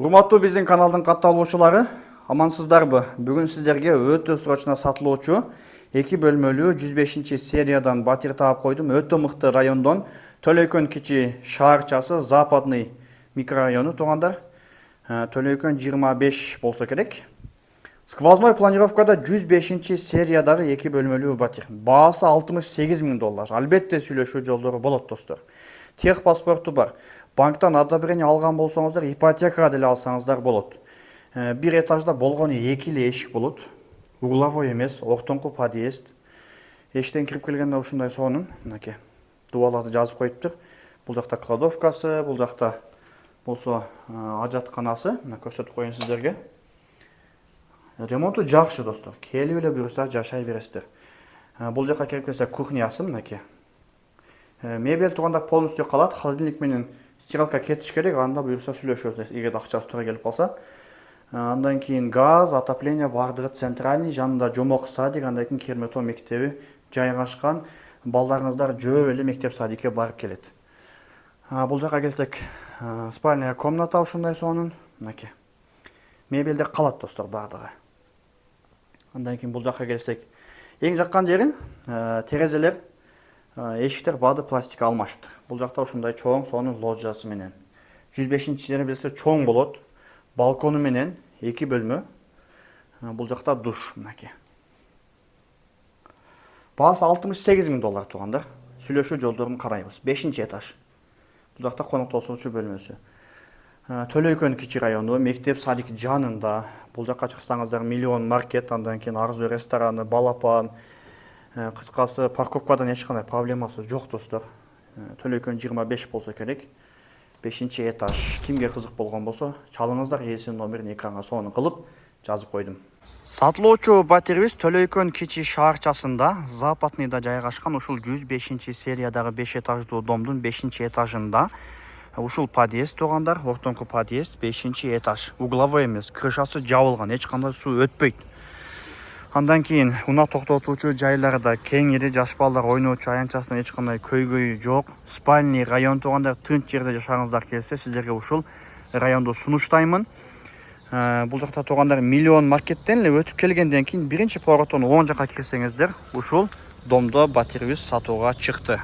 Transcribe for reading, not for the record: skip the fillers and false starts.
Урматтуу биздин каналдын катталуучулары, амансыздарбы? Бүгүн сиздерге өтө срочно сатылуучу 2 бөлмөлүү 105 сериядан батир таап койдум. Өтө мыкты райондон Төлөйкөн кичи шаарчасы, Западный микрорайону туугандар. Төлөйкөн 25 болсо керек. Сквозной планировкада 105 сериядагы 2 бөлмөлүү батир. Баасы $68,000. Албетте сүйлөшүү жолдору болот достор. Тех паспорту бар. Банктан одобрение алган болсоңуздар, ипотека деле алсаңыздар болот. Бир этажда болгону 2 эле эшик болот. Угловой эмес, ортоңку подъезд. Эштен кирип келгенде ушундай сонун, мынакей дубаларды жазып коюптур. Бул жакта кладовкасы, бул жакта болсо ажатканасы, мына көрсөтүп коеюн сиздерге. Ремонту жакшы достор. Келип эле буюрса жашай бересиздер. Бул жака кирип келсе кухнясы, мынакей. Мебель туугандар полностью калат, холодильник менен стиралка кетиш керек, анда буюрса сүйлөшөбүз, эгер акчасы туура келип калса. Андан кийин газ, отопление бардыгы центральный, жанында жомок садик, андан кийин Керметоо мектеби жайгашкан. Балдарыңыздар жөө эле мектеп садикке барып келет. Бул жака келсек, спальная комната ушундай сонун, мынакей. Мебелде калат достор бардыгы. Андан кийин бул жака келсек, эң жаккан жерин терезелер, эшиктер баады пластик алмашыптыр. Бул жакта ушундай чоң сонун лоджиясы менен. 105-жери билсе чоң болот. Балкону менен 2 бөлмө. Бул жакта душ, мынакей. Баасы $68,000 туугандар. Сүйлөшүү жолдорун карайбыз. 5-этаж. Бул жакта коноктошуучу бөлмөсү. Төлөйкөн кичи району, мектеп садик жанында. Бул жакка чыксаңыздар миллион маркет, андан кийин Арзу рестораны, балапан. Кыскасы парковкадан эч кандай проблемасы жок достор. Төлөйкөн 25 болсо керек. 5-этаж. Кимге кызык болгон болсо, чалыңыздар, ээсинин номерин экранга сонун кылып жазып койдум. Сатылуучу батирибиз Төлөйкөн кичи шаарчасында, Западныйда жайгашкан ушул 105 сериядагы 5 этаждуу домдун 5-этажында. Ушул подъезд туугандар, ортоңку подъезд, 5-этаж. Угловой эмес, крышасы жабылган, эч кандай суу өтпөйт. Андан кийин унаа токтотуучу жайлары да кеңири, жаш балдар ойноочу аянтчасынан эч кандай көйгөйү жок. Спальный район туугандар, тынч жерде жашагыңыздар келсе, сиздерге ушул районду сунуштаймын. Бул жакта туугандар миллион маркеттен эле өтүп келгенден кийин биринчи повороттон оң жака кирсеңиздер, ушул домдо батирибиз сатууга чыкты.